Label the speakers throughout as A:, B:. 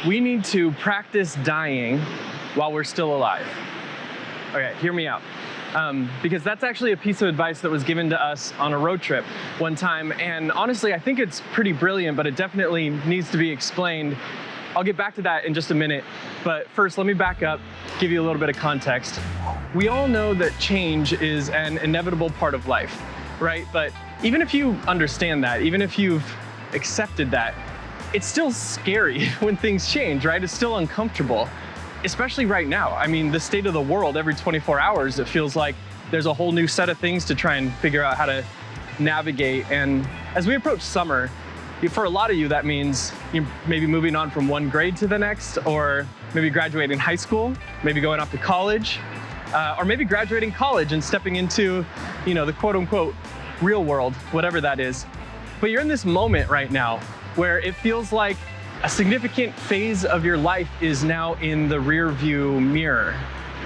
A: We need to practice dying while we're still alive. Okay, hear me out. Because that's actually a piece of advice that was given to us on a road trip one time. And honestly, I think it's pretty brilliant, but it definitely needs to be explained. I'll get back to that in just a minute. But first, let me back up, give you a little bit of context. We all know that change is an inevitable part of life, right? But even if you understand that, even if you've accepted that, it's still scary when things change, right? It's still uncomfortable. Especially right now. I mean, the state of the world, every 24 hours, it feels like there's a whole new set of things to try and figure out how to navigate. And as we approach summer, for a lot of you, that means you're maybe moving on from one grade to the next, or maybe graduating high school, maybe going off to college, or maybe graduating college and stepping into, the quote unquote real world, whatever that is. But you're in this moment right now where it feels like a significant phase of your life is now in the rear view mirror.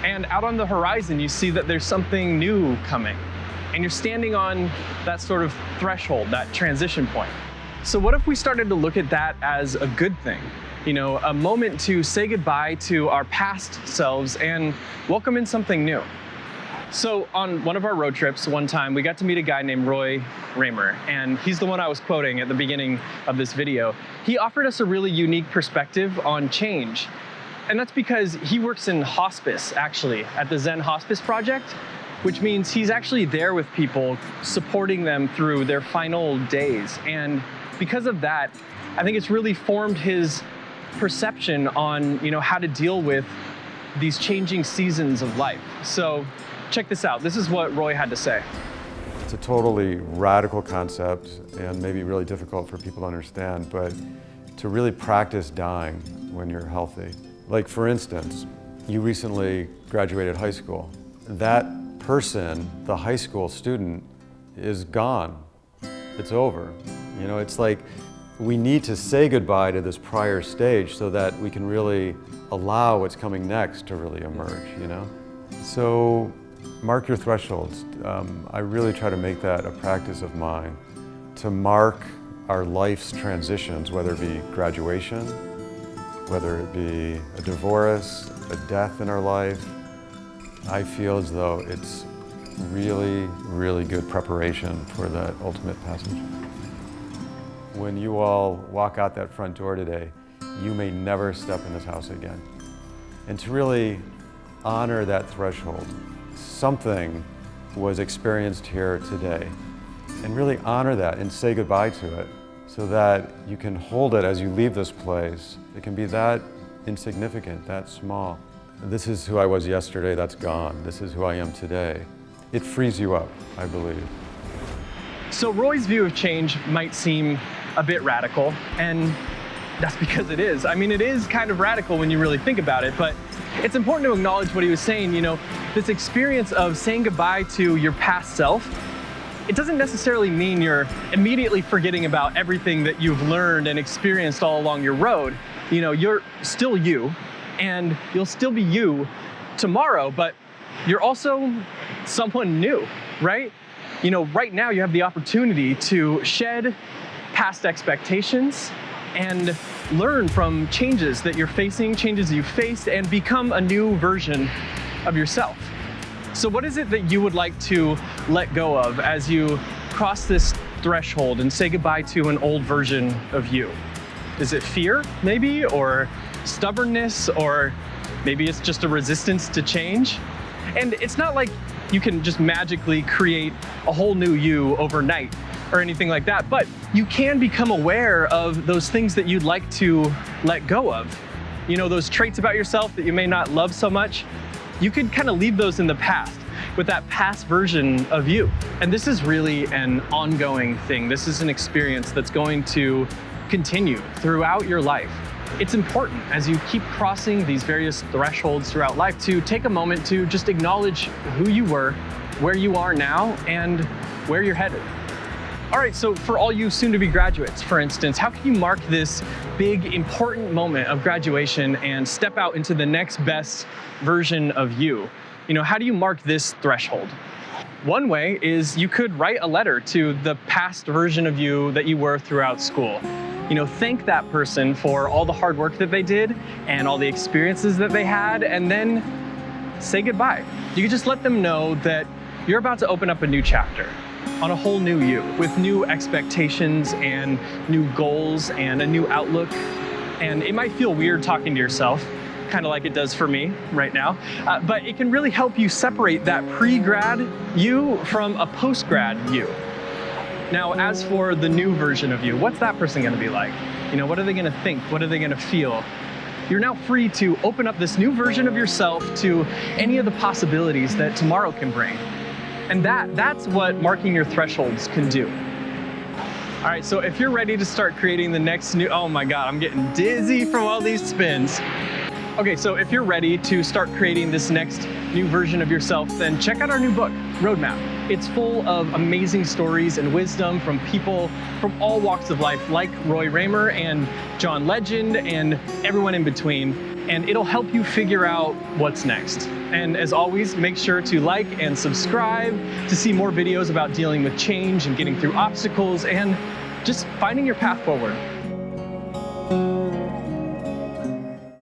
A: And out on the horizon, you see that there's something new coming. And you're standing on that sort of threshold, that transition point. So what if we started to look at that as a good thing? A moment to say goodbye to our past selves and welcome in something new. So on one of our road trips one time, we got to meet a guy named Roy Raymer, and he's the one I was quoting at the beginning of this video. He offered us a really unique perspective on change. And that's because he works in hospice, actually, at the Zen Hospice Project, which means he's actually there with people, supporting them through their final days. And because of that, I think it's really formed his perception on, how to deal with these changing seasons of life. So check this out. This is what Roy had to say.
B: It's a totally radical concept and maybe really difficult for people to understand, but to really practice dying when you're healthy. Like for instance, you recently graduated high school. That person, the high school student, is gone. It's over. It's like we need to say goodbye to this prior stage so that we can really allow what's coming next to really emerge, So mark your thresholds. I really try to make that a practice of mine, to mark our life's transitions, whether it be graduation, whether it be a divorce, a death in our life. I feel as though it's really, really good preparation for that ultimate passage. When you all walk out that front door today, you may never step in this house again. And to really honor that threshold, something was experienced here today, and really honor that and say goodbye to it so that you can hold it as you leave this place. It can be that insignificant, that small. This is who I was yesterday, that's gone. This is who I am today. It frees you up, I believe.
A: So Roy's view of change might seem a bit radical, and that's because it is. I mean, it is kind of radical when you really think about it, but it's important to acknowledge what he was saying. This experience of saying goodbye to your past self, it doesn't necessarily mean you're immediately forgetting about everything that you've learned and experienced all along your road. You're still you, and you'll still be you tomorrow, but you're also someone new, right? Right now you have the opportunity to shed past expectations and learn from changes that you're facing, changes you've faced, and become a new version of yourself. So what is it that you would like to let go of as you cross this threshold and say goodbye to an old version of you? Is it fear, maybe, or stubbornness, or maybe it's just a resistance to change? And it's not like you can just magically create a whole new you overnight or anything like that, but you can become aware of those things that you'd like to let go of. Those traits about yourself that you may not love so much, you could kind of leave those in the past with that past version of you. And this is really an ongoing thing. This is an experience that's going to continue throughout your life. It's important as you keep crossing these various thresholds throughout life to take a moment to just acknowledge who you were, where you are now, and where you're headed. All right, so for all you soon-to-be graduates, for instance, how can you mark this big, important moment of graduation and step out into the next best version of you? How do you mark this threshold? One way is you could write a letter to the past version of you that you were throughout school. Thank that person for all the hard work that they did and all the experiences that they had, and then say goodbye. You could just let them know that you're about to open up a new chapter on a whole new you with new expectations and new goals and a new outlook. And it might feel weird talking to yourself, kind of like it does for me right now, but it can really help you separate that pre-grad you from a post-grad you. Now, as for the new version of you, what's that person going to be like? What are they going to think? What are they going to feel? You're now free to open up this new version of yourself to any of the possibilities that tomorrow can bring. And that's what marking your thresholds can do. All right, so if you're ready to start creating the next new, oh my God, I'm getting dizzy from all these spins. Okay, so if you're ready to start creating this next new version of yourself, then check out our new book, Roadmap. It's full of amazing stories and wisdom from people from all walks of life, like Roy Raymer and John Legend and everyone in between, and it'll help you figure out what's next. And as always, make sure to like and subscribe to see more videos about dealing with change and getting through obstacles and just finding your path forward.